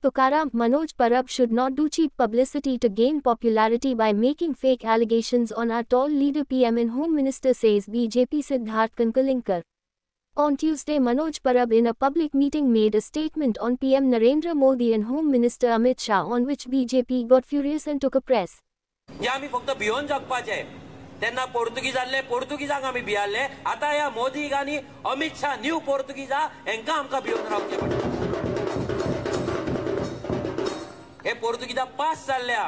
Tukaram Manoj Parab should not do cheap publicity to gain popularity by making fake allegations on our tall leader PM and Home Minister, says BJP Siddharth Kankalinkar. On Tuesday, Manoj Parab in a public meeting made a statement on PM Narendra Modi and Home Minister Amit Shah, on which BJP got furious and took a press. आम्ही फक्त भिवून जगपाचे त्यांना पोर्तुगीजांले पोर्तुगीजांक आम्ही भियाले आता या मोदी आणि Amit Shah new पोर्तुगीजा हेंका आमकां भिवून रावचे पडटा हे पोर्तुगीजा पास जाल्ल्या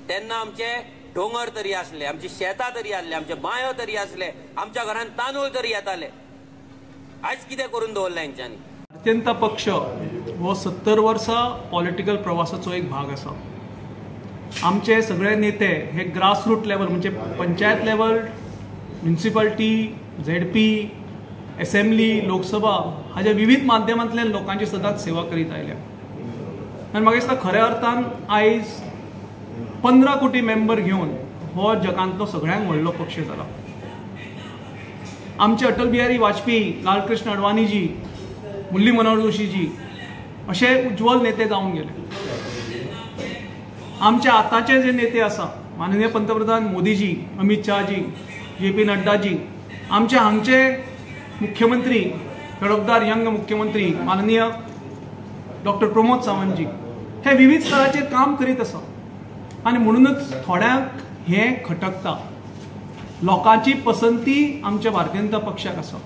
तेन्ना आमचे डोंगर तरी असले आमची शेतां तरी आसले आमचे बायो तरी असले आमच्या घरांत तांदूळ तरी येताले आज कितें करून दवरले हेंच्यांनी भारतीय पक्ष हो 70 वर्सां पॉलिटिकल प्रवासाचो एक भाग आसा आमचे सगळे नेते हे ग्रासरूट लेवल म्हणजे panchayat level municipality ZP assembly Lok Sabha हाच्या विविध माध्यमांतल्यान लोकांची सदांच सेवा करीत आयल्या आनी म्हाका दिसता खऱ्या अर्थान आयज 15 कोटी मेंबर घेवन हो जगांतलो सगळ्यांत व्हडलो पक्ष जाला आमचे अटल बिहारी वाजपेयी लालकृष्ण अडवाणी जी मुरली मनोहर जोशी जी असे उज्ज्वल नेते जावन गेले आमचे आताचे जे नेते आसा माननीय पंतप्रधान मोदीजी अमित शाहजी JP नड्डाजी आमचे हांगचे मुख्यमंत्री तडफदार यंग मुख्यमंत्री माननीय डॉक्टर प्रमोद सावंतजी हे विविध स्तराचेर काम करीत आसा आनी म्हणूनच थोड्यांक हे खटकता लोकांची पसंती आमच्या भारतीय जनता पक्षाक आसा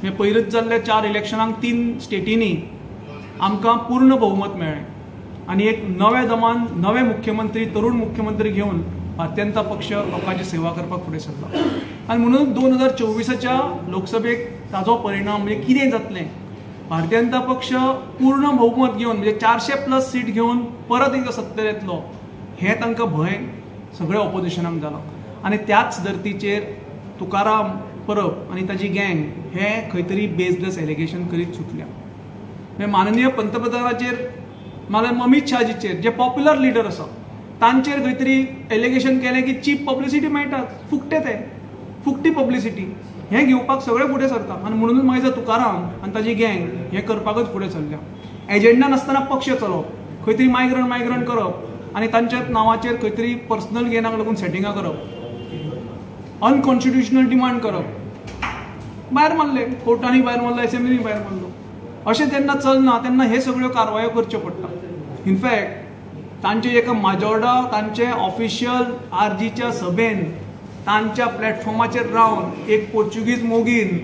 हे पयलींच जाल्ल्या 4 इलेक्शनांक 3 स्टेटींनी आमकां पूर्ण बहुमत मेळ्ळें आणि एक नव्या दमान नवे मुख्यमंत्री तरुण मुख्यमंत्री घेऊन भारतीय जनता पक्ष लोकांची सेवा करपाक फुडें सरला आणि म्हणून 2024च्या लोकसभेक ताजो परिणाम म्हणजे कितें जातलें भारतीय जनता पक्ष पूर्ण बहुमत घेवन म्हणजे 400+ सीट घेवन परत एकदा सत्तेर येतलो हे तांकां भंय सगळ्या ऑपोजिशनाक जाला आणि त्याच धर्तीचेर तुकाराम परब आणि ताची गँग हे खंय तरी बेसलेस एलिगेशन करीत सुटल्या म्हणजे माननीय पंतप्रधानाचेर माननीय अमित शाहजीचेर जे पॉप्युलर लिडर आसा तांचेर खंय तरी एलिगेशन केलें की चीप पब्लिसिटी मेळटा फुकटे ते फुकटी पब्लिसिटी हे घेवपाक सगळे फुडें सरता आनी म्हणूनच मागीर तुकाराम आनी ताची गँग हे करपाकच फुडें सरल्या एजेंडा नासतना पक्ष चलोवप खंय तरी मायग्रंट करप आनी तांच्याच नांवाचेर खंय तरी पर्सनल गेनाक लागून सेटिंगां करप अनकॉन्स्टिट्युशनल डिमांड करप भायर मारले कोर्टांनी भायर मारलो असेंब्लीनी भायर मारलो अशें जेन्ना चलना तेन्ना हे सगळ्यो कारवायो करच्यो पडटा इनफॅक्ट तांचे एका माजोर्डा तांचे ऑफिशियल RGच्या सभेन तांच्या प्लॅटफॉर्माचेर रावन एक पोर्चुगीज मोगीन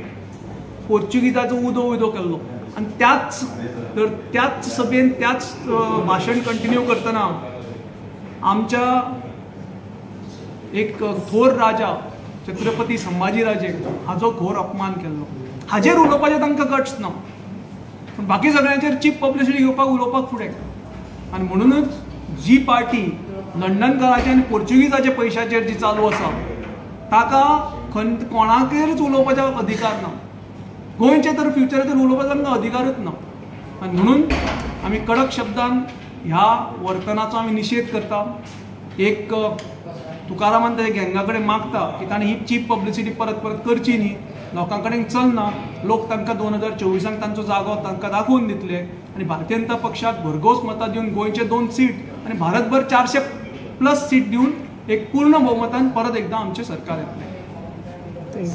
पोर्चुगीजाचो उदो केल्लो आनी त्याच सभेन त्याच भाशण कंटिन्यू करतना आमच्या एक थोर राजा छत्रपती संभाजीराजे हाजो घोर अपमान केल्लो हाजेर उलोवपाचें तांकां गट्स ना पण बाकी सगळ्यांचेर चीप पब्लिसिटी घेवपाक उलोवपाक फुडें आनी म्हणूनच जी पार्टी लंडनकाराचे आनी पोर्चुगीजाच्या पयशाचेर जी चालू आसा ताका कोणाकच उलोवपाचो अधिकार ना गोंयचे तर फ्युचराचेर उलोवपाचो तांकां अधिकारूच ना आनी म्हणून आमी कडक शब्दान ह्या वर्तनाचो आमी निशेध करता एक तुकारामान ताच्या गँगा कडेन मागता की ताणें ही चीप पब्लिसिटी परत करची न्ही लोकां कडेन चलना लोक तांकां 2024 तांचो जागो तांकां दाखोवन दितले आनी भारतीय जनता पक्षाक भरघोस मतां दिवन गोंयचे 2 सीट आनी भारतभर 400+ सीट दिवन एक पूर्ण बहुमतान परत एकदा आमचें सरकार येतलें.